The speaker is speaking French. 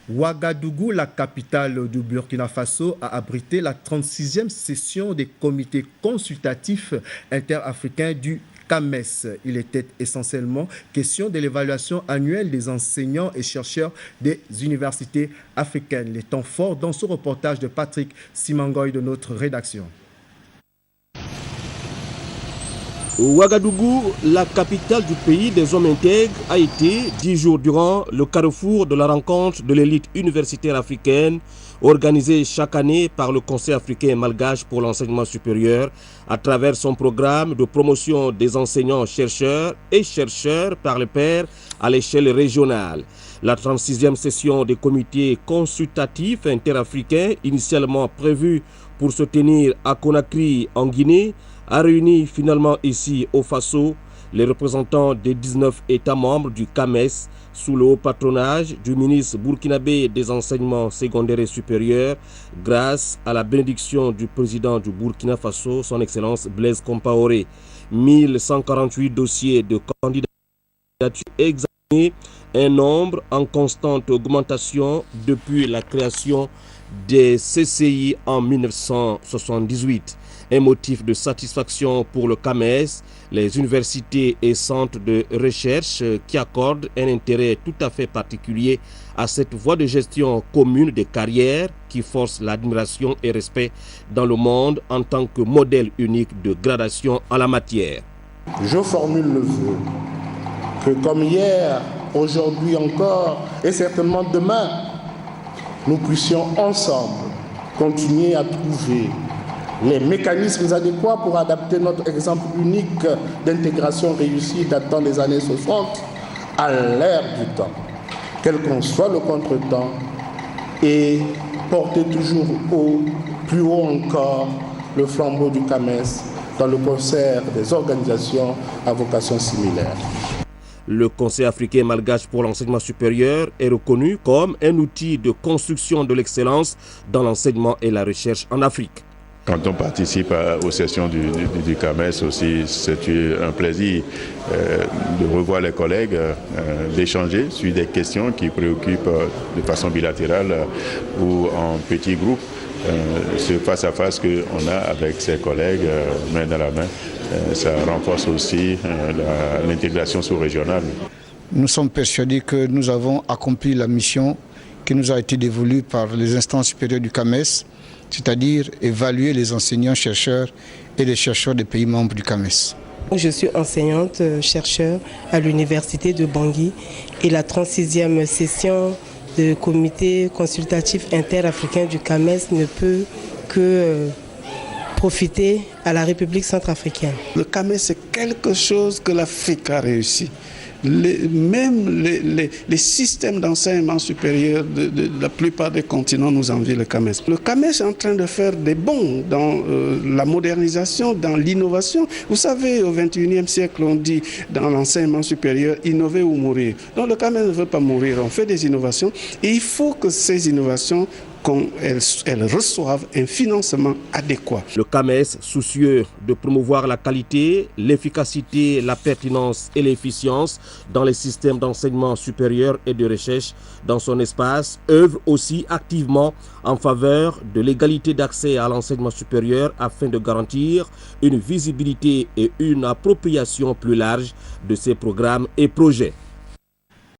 Ouagadougou, la capitale du Burkina Faso, a abrité la 36e session des comités consultatifs interafricains du CAMES. Il était essentiellement question de l'évaluation annuelle des enseignants et chercheurs des universités africaines. Les temps forts dans ce reportage de Patrick Simangoy de notre rédaction. Ouagadougou, la capitale du pays des hommes intègres, a été 10 jours durant le carrefour de la rencontre de l'élite universitaire africaine organisée chaque année par le Conseil africain malgache pour l'enseignement supérieur à travers son programme de promotion des enseignants chercheurs et chercheurs par les pairs à l'échelle régionale. La 36e session des comités consultatifs interafricains, initialement prévue pour se tenir à Conakry en Guinée, a réuni finalement ici au Faso les représentants des 19 États membres du CAMES sous le haut patronage du ministre burkinabé des enseignements secondaires et supérieurs grâce à la bénédiction du président du Burkina Faso, son Excellence Blaise Compaoré. 1148 dossiers de candidature examinés, un nombre en constante augmentation depuis la création des CCI en 1978. Un motif de satisfaction pour le CAMES, les universités et centres de recherche qui accordent un intérêt tout à fait particulier à cette voie de gestion commune des carrières qui force l'admiration et respect dans le monde en tant que modèle unique de gradation en la matière. Je formule le vœu que comme hier, aujourd'hui encore et certainement demain, nous puissions ensemble continuer à trouver les mécanismes adéquats pour adapter notre exemple unique d'intégration réussie datant des années 60 à l'ère du temps, quel qu'en soit le contretemps, et porter toujours plus haut encore le flambeau du CAMES dans le concert des organisations à vocation similaire. Le Conseil africain malgache pour l'enseignement supérieur est reconnu comme un outil de construction de l'excellence dans l'enseignement et la recherche en Afrique. Quand on participe aux sessions du CAMES aussi, c'est un plaisir de revoir les collègues, d'échanger sur des questions qui préoccupent de façon bilatérale ou en petits groupes. Ce face-à-face qu'on a avec ses collègues, main dans la main, ça renforce aussi l'intégration sous-régionale. Nous sommes persuadés que nous avons accompli la mission qui nous a été dévolue par les instances supérieures du CAMES, c'est-à-dire évaluer les enseignants-chercheurs et les chercheurs des pays membres du CAMES. Je suis enseignante-chercheur à l'université de Bangui et la 36e session du comité consultatif interafricain du CAMES ne peut que profiter à la République centrafricaine. Le CAMES, c'est quelque chose que l'Afrique a réussi. Même les systèmes d'enseignement supérieur de la plupart des continents nous envient le CAMES. Le CAMES est en train de faire des bonds dans la modernisation, dans l'innovation. Vous savez, au XXIe siècle, on dit dans l'enseignement supérieur, innover ou mourir. Donc le CAMES ne veut pas mourir, on fait des innovations et il faut que ces innovations qu'elles reçoivent un financement adéquat. Le CAMES, soucieux de promouvoir la qualité, l'efficacité, la pertinence et l'efficience dans les systèmes d'enseignement supérieur et de recherche dans son espace, œuvre aussi activement en faveur de l'égalité d'accès à l'enseignement supérieur afin de garantir une visibilité et une appropriation plus large de ces programmes et projets.